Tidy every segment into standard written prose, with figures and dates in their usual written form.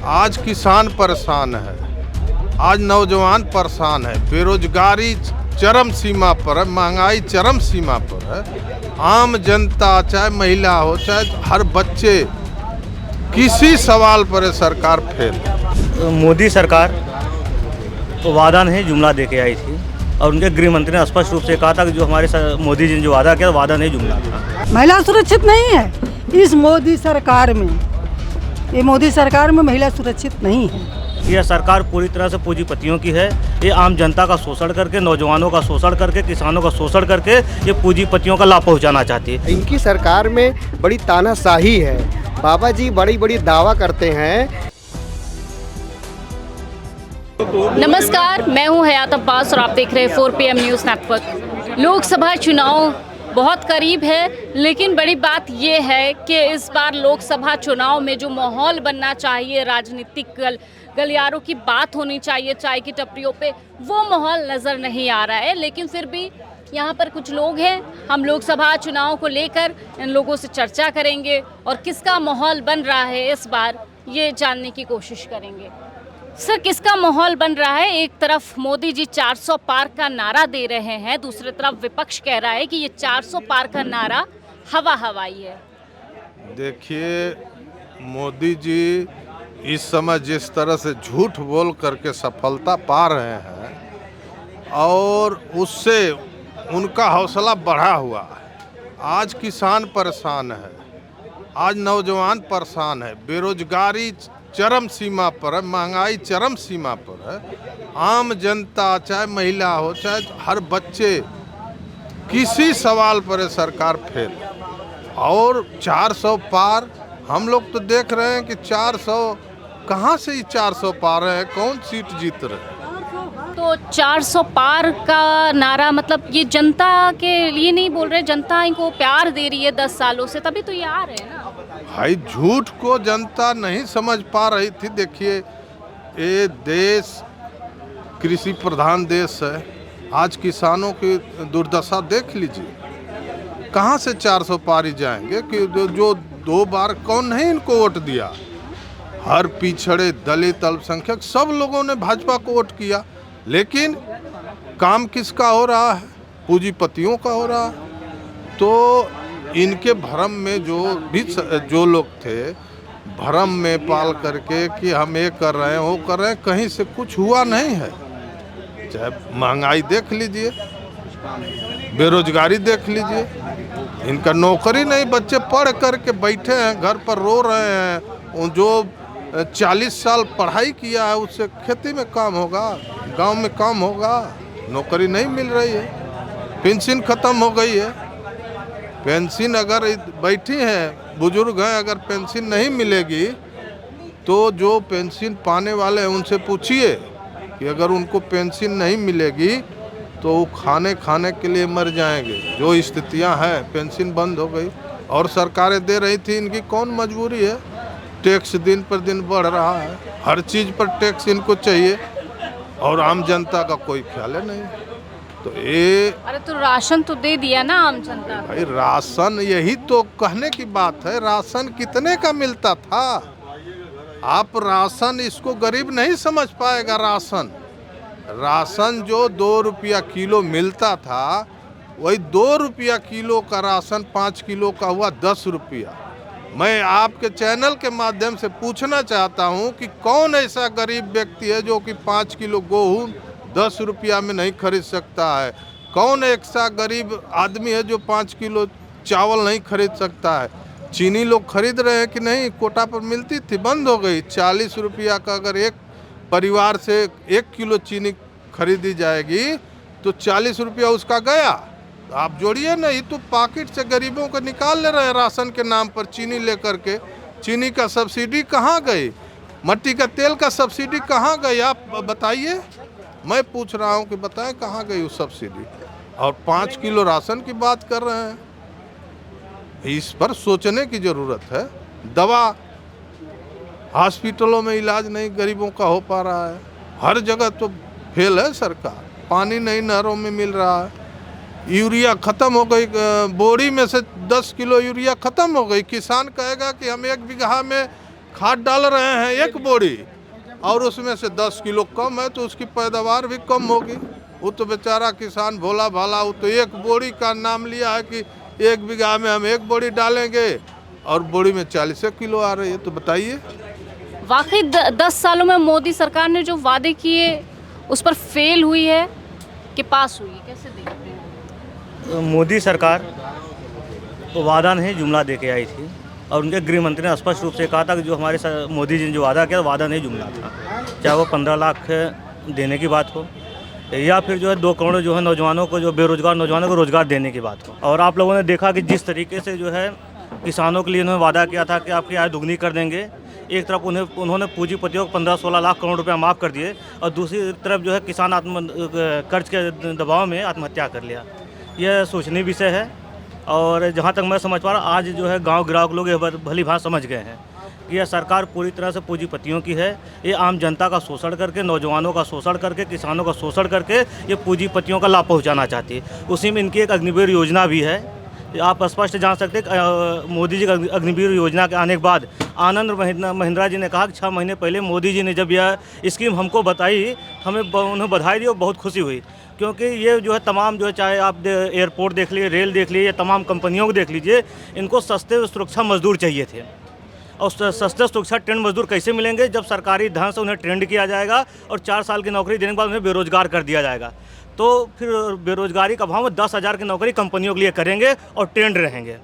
आज किसान परेशान है, आज नौजवान परेशान है, बेरोजगारी चरम सीमा पर है, महंगाई चरम सीमा पर है। आम जनता चाहे महिला हो चाहे हर बच्चे किसी सवाल पर है सरकार फेल। मोदी सरकार तो वादा नहीं जुमला दे के आई थी और उनके गृह मंत्री ने स्पष्ट रूप से कहा था कि जो हमारे मोदी जी ने जो वादा किया वादा नहीं जुमला था। महिला सुरक्षित नहीं है इस मोदी सरकार में। ये मोदी सरकार में महिला सुरक्षित नहीं है। यह सरकार पूरी तरह से पूंजीपतियों की है। ये आम जनता का शोषण करके, नौजवानों का शोषण करके, किसानों का शोषण करके ये पूंजीपतियों का लाभ पहुंचाना चाहती है। इनकी सरकार में बड़ी तानाशाही है। बाबा जी बड़ी बड़ी दावा करते हैं। नमस्कार, मैं हूं हयात अब्बास और आप देख रहे हैं 4 PM न्यूज़ नेटवर्क। लोकसभा चुनाव बहुत करीब है, लेकिन बड़ी बात ये है कि इस बार लोकसभा चुनाव में जो माहौल बनना चाहिए, राजनीतिक गलियारों की बात होनी चाहिए चाय की टपरियों पे, वो माहौल नज़र नहीं आ रहा है। लेकिन फिर भी यहाँ पर कुछ लोग हैं, हम लोकसभा चुनाव को लेकर इन लोगों से चर्चा करेंगे और किसका माहौल बन रहा है इस बार ये जानने की कोशिश करेंगे। सर, किसका माहौल बन रहा है? एक तरफ मोदी जी 400 पार का नारा दे रहे हैं, दूसरी तरफ विपक्ष कह रहा है कि ये 400 पार का नारा हवाई है। देखिए, मोदी जी इस समय जिस तरह से झूठ बोल करके सफलता पा रहे हैं और उससे उनका हौसला बढ़ा हुआ है। आज किसान परेशान है, आज नौजवान परेशान है, बेरोजगारी चरम सीमा पर है, महंगाई चरम सीमा पर है। आम जनता चाहे महिला हो चाहे हर बच्चे किसी सवाल पर है सरकार फेल। और 400 पार हम लोग तो देख रहे हैं कि 400 कहाँ से ही 400 पार है, कौन सीट जीत रहे हैं। तो 400 पार का नारा मतलब ये जनता के लिए नहीं बोल रहे, जनता इनको प्यार दे रही है 10 सालों से, तभी तो ये आ रहे हैं ना। भाई, झूठ को जनता नहीं समझ पा रही थी। देखिए, ये देश कृषि प्रधान देश है। आज किसानों की दुर्दशा देख लीजिए, कहाँ से 400 पार ही जाएंगे कि जो 2 बार कौन नहीं इनको वोट दिया। हर पिछड़े, दलित, अल्पसंख्यक सब लोगों ने भाजपा को वोट किया, लेकिन काम किसका हो रहा है? पूंजीपतियों का हो रहा है। तो इनके भ्रम में जो लोग थे, भ्रम में पाल करके कि हम ये कर रहे हैं वो कर रहे हैं, कहीं से कुछ हुआ नहीं है। चाहे महंगाई देख लीजिए, बेरोजगारी देख लीजिए, इनका नौकरी नहीं, बच्चे पढ़ करके बैठे हैं घर पर रो रहे हैं। जो 40 साल पढ़ाई किया है उससे खेती में काम होगा, गांव में काम होगा, नौकरी नहीं मिल रही है। पेंशन खत्म हो गई है। पेंशन अगर बैठी हैं, बुजुर्ग हैं, अगर पेंशन नहीं मिलेगी तो जो पेंशन पाने वाले हैं उनसे पूछिए कि अगर उनको पेंशन नहीं मिलेगी तो वो खाने के लिए मर जाएंगे। जो स्थितियां हैं, पेंशन बंद हो गई और सरकारें दे रही थी, इनकी कौन मजबूरी है? टैक्स दिन पर दिन बढ़ रहा है, हर चीज़ पर टैक्स इनको चाहिए और आम जनता का कोई ख्याल नहीं। तो ये अरे तो राशन तो दे दिया ना आम जनता को। भाई, राशन, यही तो कहने की बात है। राशन कितने का मिलता था? आप राशन, इसको गरीब नहीं समझ पाएगा। राशन जो 2 रुपया किलो मिलता था, वही 2 रुपया किलो का राशन 5 किलो का हुआ 10 रुपया। मैं आपके चैनल के माध्यम से पूछना चाहता हूं कि कौन ऐसा गरीब व्यक्ति है जो कि 5 किलो गेहूँ 10 रुपया में नहीं खरीद सकता है? कौन ऐसा गरीब आदमी है जो 5 किलो चावल नहीं खरीद सकता है? चीनी लोग खरीद रहे हैं कि नहीं? कोटा पर मिलती थी, बंद हो गई। 40 रुपया का अगर एक परिवार से 1 किलो चीनी खरीदी जाएगी तो 40 रुपया उसका गया। आप जोड़िए ना, ये तो पॉकेट से गरीबों को निकाल ले रहे हैं राशन के नाम पर चीनी लेकर के। चीनी का सब्सिडी कहाँ गई? मट्टी का तेल का सब्सिडी कहाँ गई? आप बताइए। मैं पूछ रहा हूँ कि बताएं कहाँ गई वो सब्सिडी? और 5 किलो राशन की बात कर रहे हैं। इस पर सोचने की ज़रूरत है। दवा, हॉस्पिटलों में इलाज नहीं गरीबों का हो पा रहा है। हर जगह तो फेल है सरकार। पानी नहीं नहरों में मिल रहा है। यूरिया ख़त्म हो गई, बोरी में से 10 किलो यूरिया ख़त्म हो गई। किसान कहेगा कि हम 1 बीघा में खाद डाल रहे हैं 1 बोरी और उसमें से 10 किलो कम है तो उसकी पैदावार भी कम होगी। वो तो बेचारा किसान भोला भाला, वो तो 1 बोरी का नाम लिया है कि 1 बीघा में हम 1 बोरी डालेंगे और बोरी में 40 किलो आ रही है। तो बताइए, वाकई 10 सालों में मोदी सरकार ने जो वादे किए उस पर फेल हुई है कि पास हुई है, कैसे देखते हैं? मोदी सरकार तो वादा नहीं जुमला दे के आई थी और उनके गृह मंत्री ने स्पष्ट रूप से कहा था कि जो हमारे मोदी जी ने जो वादा किया वादा नहीं जुमला था, चाहे वो 15 लाख देने की बात हो या फिर जो है 2 करोड़ जो है नौजवानों को, जो बेरोजगार नौजवानों को रोजगार देने की बात हो। और आप लोगों ने देखा कि जिस तरीके से जो है किसानों के लिए उन्होंने वादा किया था कि आपकी आय दुगनी कर देंगे। एक तरफ उन्होंने पूंजीपतियों को 15-16 लाख करोड़ रुपया माफ़ कर दिए और दूसरी तरफ जो है किसान कर्ज के दबाव में आत्महत्या कर लिया। यह सोचनीय विषय है और जहाँ तक मैं समझ पा रहा हूँ आज जो है गांव ग्राहक लोग ये भली भांति समझ गए हैं कि यह सरकार पूरी तरह से पूंजीपतियों की है। ये आम जनता का शोषण करके, नौजवानों का शोषण करके, किसानों का शोषण करके ये पूंजीपतियों का लाभ पहुँचाना चाहती है। उसी में इनकी एक अग्निवीर योजना भी है। आप स्पष्ट जान सकते हैं मोदी जी की अग्निवीर योजना के आने के बाद आनंद महिंद्रा जी ने कहा कि 6 महीने पहले मोदी जी ने जब यह स्कीम हमको बताई, हमें उन्हें बधाई दी और बहुत खुशी हुई, क्योंकि ये जो है तमाम जो है, चाहे आप एयरपोर्ट देख लीजिए, रेल देख लीजिए, तमाम कंपनियों को देख लीजिए, इनको सस्ते सुरक्षा मजदूर चाहिए थे। और सस्ते सुरक्षा ट्रेंड मजदूर कैसे मिलेंगे? जब सरकारी धन से उन्हें ट्रेंड किया जाएगा और 4 साल की नौकरी देने के बाद उन्हें बेरोजगार कर दिया जाएगा। तो फिर बेरोजगारी का भाव में 10,000 की नौकरी कंपनियों के लिए करेंगे और ट्रेंड रहेंगे।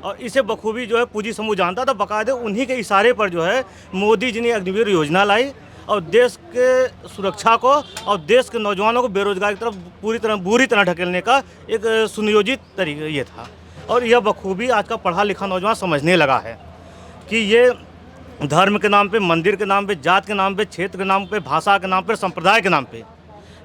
और इसे बखूबी जो है पूंजी समूह जानता था। बाकायदे उन्हीं के इशारे पर जो है मोदी जी ने अग्निवीर योजना लाई और देश के सुरक्षा को और देश के नौजवानों को बेरोजगारी की तरफ बुरी तरह ढकेलने का एक सुनियोजित तरीका ये था। और यह बखूबी आज का पढ़ा लिखा नौजवान समझने लगा है कि ये धर्म के नाम पे, मंदिर के नाम पे, जात के नाम पे, क्षेत्र के नाम पे, भाषा के नाम पे, संप्रदाय के नाम पे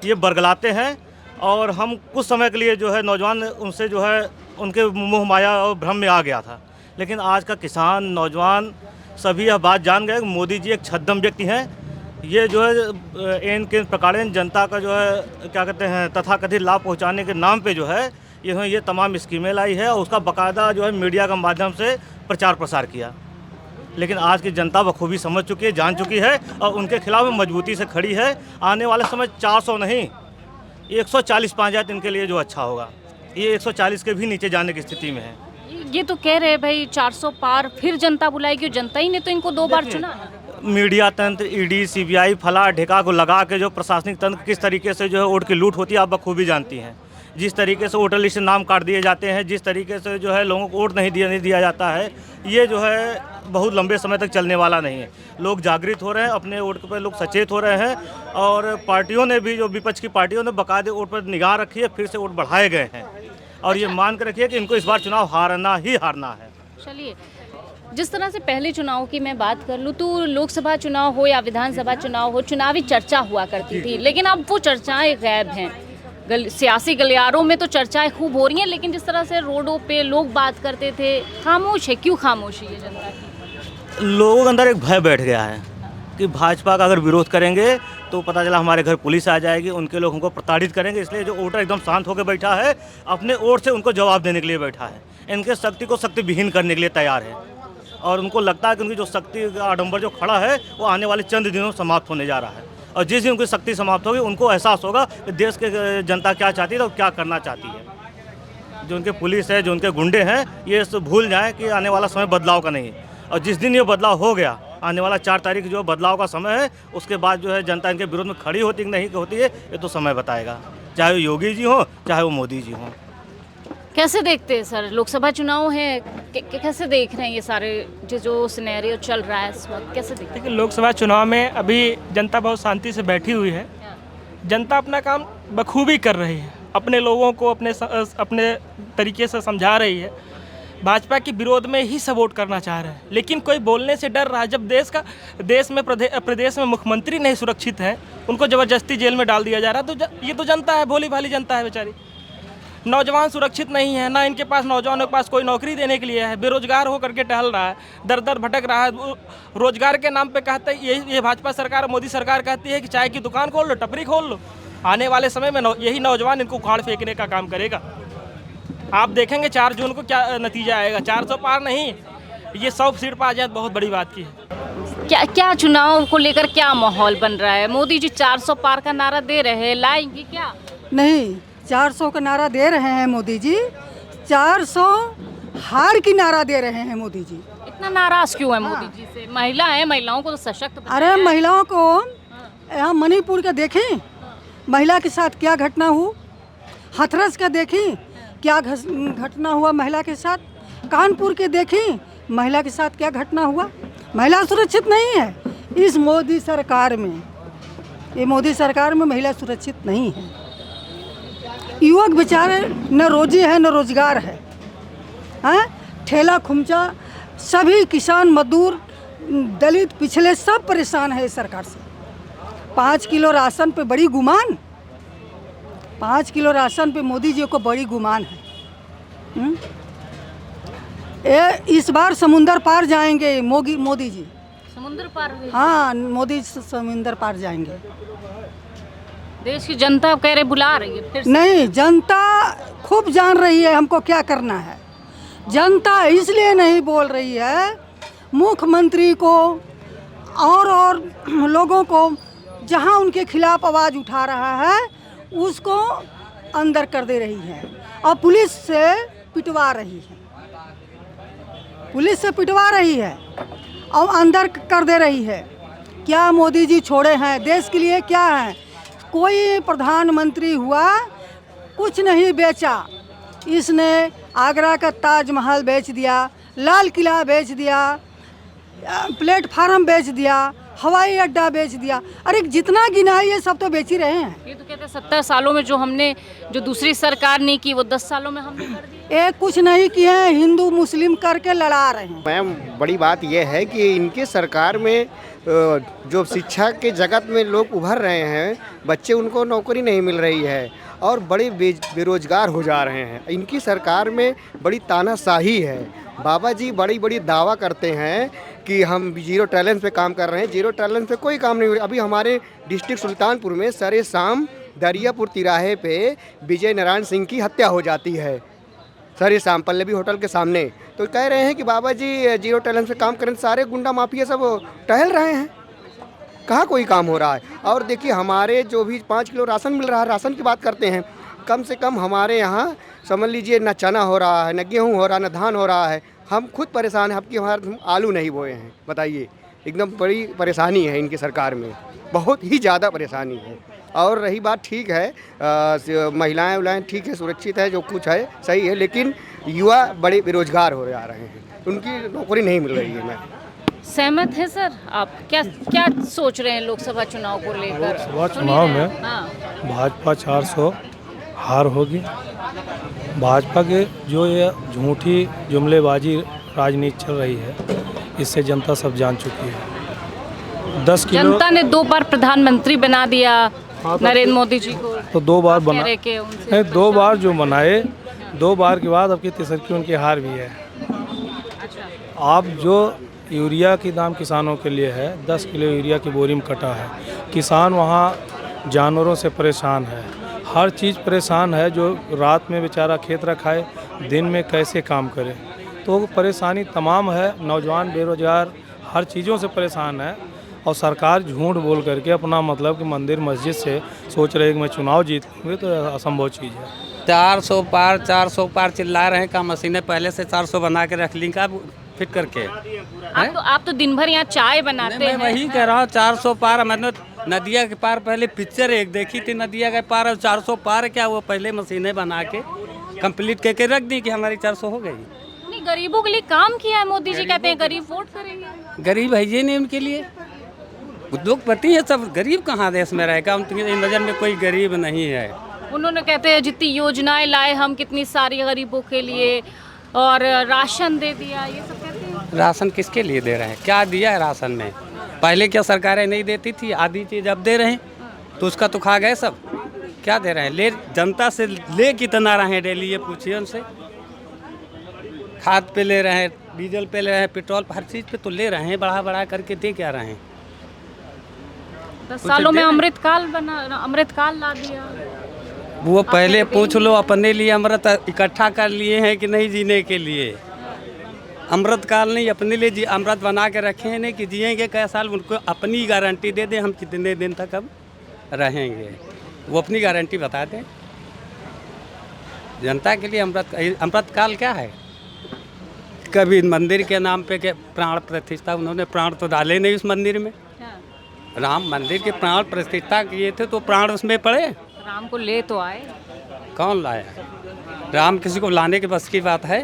ये बरगलाते हैं। और हम कुछ समय के लिए जो है नौजवान उनसे जो है उनके मोह माया और भ्रम में आ गया था, लेकिन आज का किसान, नौजवान सभी यह बात जान गए कि मोदी जी एक छद्म व्यक्ति हैं। ये जो है एन के प्रकार जनता का जो है क्या कहते हैं तथाकथित लाभ पहुंचाने के नाम पे जो है ये तमाम स्कीमें लाई है और उसका बाकायदा जो है मीडिया के माध्यम से प्रचार प्रसार किया। लेकिन आज की जनता बखूबी समझ चुकी है, जान चुकी है और उनके खिलाफ मजबूती से खड़ी है। आने वाले समय 400 नहीं 140 पा जाए इनके लिए जो अच्छा होगा। ये 140 के भी नीचे जाने की स्थिति में है। ये तो कह रहे हैं भाई 400 पार, फिर जनता बुलाएगी। जनता ही ने तो इनको 2 बार चुना। मीडिया तंत्र, ईडी, सीबीआई, फला ढेका को लगा के जो प्रशासनिक तंत्र किस तरीके से जो है वोट की लूट होती है आप बखूबी जानती हैं। जिस तरीके से वोटर लिस्ट नाम काट दिए जाते हैं, जिस तरीके से जो है लोगों को वोट नहीं दिया जाता है, ये जो है बहुत लंबे समय तक चलने वाला नहीं है। लोग जागृत हो रहे हैं, अपने वोट पर लोग सचेत हो रहे हैं और पार्टियों ने भी, जो विपक्ष की पार्टियों ने बाकायदे वोट पर निगाह रखी है, फिर से वोट बढ़ाए गए हैं और ये मान कर रखिए कि इनको इस बार चुनाव हारना ही हारना है। चलिए, जिस तरह से पहले चुनाव की मैं बात कर लूँ तो लोकसभा चुनाव हो या विधानसभा चुनाव हो, चुनावी चर्चा हुआ करती थी, लेकिन अब वो चर्चाएं गायब हैं। सियासी गलियारों में तो चर्चाएं खूब हो रही हैं, लेकिन जिस तरह से रोडों पे लोग बात करते थे, खामोश है। क्यों खामोश है ये जनता की? लोगों के अंदर एक भय बैठ गया है कि भाजपा का अगर विरोध करेंगे तो पता चला हमारे घर पुलिस आ जाएगी, उनके लोग हमको प्रताड़ित करेंगे। इसलिए जो वोटर एकदम शांत होकर बैठा है, अपने वोट से उनको जवाब देने के लिए बैठा है, इनके शक्ति को शक्ति विहीन करने के लिए तैयार है। और उनको लगता है कि उनकी जो शक्ति का आडंबर जो खड़ा है वो आने वाले चंद दिनों में समाप्त होने जा रहा है। और जिस दिन उनकी शक्ति समाप्त होगी उनको एहसास होगा कि देश के जनता क्या चाहती है और क्या करना चाहती है। जो उनके पुलिस है, जो उनके गुंडे हैं, ये भूल जाएं कि आने वाला समय बदलाव का नहीं है। और जिस दिन ये बदलाव हो गया, आने वाला 4 तारीख जो बदलाव का समय है, उसके बाद जो है जनता इनके विरोध में खड़ी होती कि नहीं होती है, ये तो समय बताएगा। चाहे वो योगी जी हो, चाहे वो मोदी जी हों। कैसे देखते हैं सर, लोकसभा चुनाव है, कैसे देख रहे हैं ये सारे जो सिनेरियो चल रहा है इस वक्त, कैसे देखते हैं? देखिए, लोकसभा चुनाव में अभी जनता बहुत शांति से बैठी हुई है। जनता अपना काम बखूबी कर रही है, अपने लोगों को अपने तरीके से समझा रही है। भाजपा के विरोध में ही सब वोट करना चाह रहे हैं, लेकिन कोई बोलने से डर रहा है। जब प्रदेश में मुख्यमंत्री नहीं सुरक्षित हैं, उनको ज़बरदस्ती जेल में डाल दिया जा रहा है, तो ये तो जनता है, भोली भाली जनता है बेचारी। नौजवान सुरक्षित नहीं है, ना इनके पास, नौजवानों के पास कोई नौकरी देने के लिए है, बेरोजगार होकर के टहल रहा है, दर दर भटक रहा है। रोजगार के नाम पे कहते हैं, ये भाजपा सरकार, मोदी सरकार कहती है कि चाय की दुकान खोल लो, टपरी खोल लो। आने वाले समय में यही नौजवान इनको उखाड़ फेंकने का काम करेगा। आप देखेंगे 4 जून को क्या नतीजा आएगा। 400 पार नहीं, ये 100 सीट पर आ जाए तो बहुत बड़ी बात की है। क्या क्या चुनाव को लेकर क्या माहौल बन रहा है? मोदी जी 400 पार का नारा दे रहे हैं, लाएंगे क्या? नहीं, 400 का नारा दे रहे हैं मोदी जी, 400 हार की नारा दे रहे हैं मोदी जी। इतना नाराज क्यों है मोदी जी से? महिला है, महिलाओं को तो सशक्त बनाया अरे है। महिलाओं को यहाँ मणिपुर का देखें, महिला के साथ क्या घटना हुआ, हाथरस का देखें क्या घटना हुआ महिला के साथ, कानपुर के देखें महिला के साथ क्या घटना हुआ। महिला सुरक्षित नहीं है इस मोदी सरकार में। ये मोदी सरकार में महिला सुरक्षित नहीं है। युवक बेचारे न रोजी है न रोजगार है, हैं? ठेला खुमचा, सभी किसान मजदूर दलित पिछले सब परेशान है इस सरकार से। 5 किलो राशन पे बड़ी गुमान, 5 किलो राशन पे मोदी जी को बड़ी गुमान है। इस बार समुंदर पार जाएंगे मोदी जी। समुद्र पार हुए। हाँ, मोदी समुंदर पार जाएंगे। देश की जनता कह रहे बुला रही है फिर से। नहीं, जनता खूब जान रही है हमको क्या करना है। जनता इसलिए नहीं बोल रही है, मुख्यमंत्री को और लोगों को जहां उनके खिलाफ आवाज़ उठा रहा है उसको अंदर कर दे रही है और पुलिस से पिटवा रही है, पुलिस से पिटवा रही है और अंदर कर दे रही है। क्या मोदी जी छोड़े हैं देश के लिए? क्या है, कोई प्रधानमंत्री हुआ कुछ नहीं बेचा। इसने आगरा का ताजमहल बेच दिया, लाल किला बेच दिया, प्लेटफार्म बेच दिया, हवाई अड्डा बेच दिया। अरे जितना गिना है ये सब तो बेच ही रहे हैं। ये तो कहते हैं 70 सालों में जो दूसरी सरकार नहीं की वो 10 सालों में हमने कर दी। एक कुछ नहीं किए हैं, हिंदू मुस्लिम करके लड़ा रहे हैं। मैम, बड़ी बात यह है कि इनके सरकार में जो शिक्षा के जगत में लोग उभर रहे हैं, बच्चे उनको नौकरी नहीं मिल रही है और बड़े बेरोजगार हो जा रहे हैं। इनकी सरकार में बड़ी तानाशाही है। बाबा जी बड़ी बड़ी दावा करते हैं कि हम जीरो टैलेंट पे काम कर रहे हैं। जीरो टैलेंट पे कोई काम नहीं हो रहा। अभी हमारे डिस्ट्रिक्ट सुल्तानपुर में सरे शाम दरियापुर तिराहे पे विजय नारायण सिंह की हत्या हो जाती है, सरे शाम पल्लवी होटल के सामने। तो कह रहे हैं कि बाबा जी जीरो टैलेंट पे काम करें, सारे गुंडा माफिया सब टहल रहे हैं, कहाँ कोई काम हो रहा है। और देखिए हमारे जो भी 5 किलो राशन मिल रहा है, राशन की बात करते हैं, कम से कम हमारे यहाँ समझ लीजिए न चना हो रहा है, न गेहूँ हो रहा है, न धान हो रहा है। हम खुद परेशान हैं, आपकी हमारे आलू नहीं बोए हैं। बताइए, एकदम बड़ी परेशानी है इनकी सरकार में, बहुत ही ज़्यादा परेशानी है। और रही बात, ठीक है महिलाएं उलाएँ ठीक है, सुरक्षित है, जो कुछ है सही है, लेकिन युवा बड़े बेरोजगार हो जा रहे हैं, उनकी नौकरी नहीं मिल रही है। मैं सहमत है सर, आप क्या सोच रहे हैं लोकसभा चुनाव को लेकर? लोकसभा चुनाव में भाजपा 400 हार होगी। भाजपा के जो ये झूठी जुमलेबाजी राजनीति चल रही है, इससे जनता सब जान चुकी है। 10 किलो जनता ने 2 बार प्रधानमंत्री बना दिया नरेंद्र मोदी जी को। तो 2 बार आप कह बना रहे कि उनसे नहीं, 2 बार जो बनाए, 2 बार के बाद अब की तीसरी उनकी हार भी है। आप जो यूरिया की दाम किसानों के लिए है, 10 किलो यूरिया की बोरी में कटा है। किसान वहाँ जानवरों से परेशान है, हर चीज़ परेशान है। जो रात में बेचारा खेत रखाए, दिन में कैसे काम करे, तो परेशानी तमाम है। नौजवान बेरोजगार हर चीज़ों से परेशान है। और सरकार झूठ बोल करके अपना मतलब कि मंदिर मस्जिद से सोच रहे हैं कि मैं चुनाव जीत लूँगी, तो असंभव चीज़ है। 400 पार चिल्ला रहे हैं। का मशीनें पहले से 400 बना के रख ली का फिट करके। आप तो दिन भर यहाँ चाय बनाते हैं। मैं वही कह रहा हूँ, 400 पार। मैंने नदिया के पार पहले पिक्चर एक देखी थी, नदिया के पार, और 400 पार क्या वो पहले मशीनें बना के कंप्लीट करके रख दी कि हमारी 400 हो गई। नहीं, गरीबों के लिए काम किया है मोदी जी। कहते हैं गरीब वोट करेंगे। गरीब है ये नहीं उनके लिए, उद्योगपति है सब। गरीब कहाँ देश में रहेगा? उनकी नज़र में कोई गरीब नहीं है। उन्होंने कहते हैं जितनी योजनाएं लाए हम कितनी सारी गरीबों के लिए, और राशन दे दिया, ये सब कहते हैं। राशन किसके लिए दे रहे हैं? क्या दिया है राशन में? पहले क्या सरकारें नहीं देती थी? आधी चीज़ अब दे रहे हैं, तो उसका तो खा गए सब। क्या दे रहे हैं? ले जनता से ले कितना रहे हैं डेली, ये पूछिए उनसे। खाद पे ले रहे हैं, डीजल पे ले रहे हैं, पेट्रोल हर चीज़ पे तो ले रहे हैं, बढ़ा करके दे क्या रहे हैं? 10 सालों में अमृतकाल ला दिया। वो पहले पूछ लो, अपने लिए अमृत इकट्ठा कर लिए हैं कि नहीं जीने के लिए? अमृत काल नहीं अपने लिए जी अमृत बना के रखे हैं नहीं कि जिएंगे कई साल, उनको अपनी गारंटी दे दें हम कितने दिन तक अब रहेंगे, वो अपनी गारंटी बता दें जनता के लिए। अमृत काल क्या है? कभी मंदिर के नाम पे के प्राण प्रतिष्ठा, उन्होंने प्राण तो डाले नहीं उस मंदिर में। राम मंदिर के प्राण प्रतिष्ठा किए थे तो प्राण उसमें पड़े। राम को ले तो आए, कौन लाया? राम किसी को लाने के बस की बात है?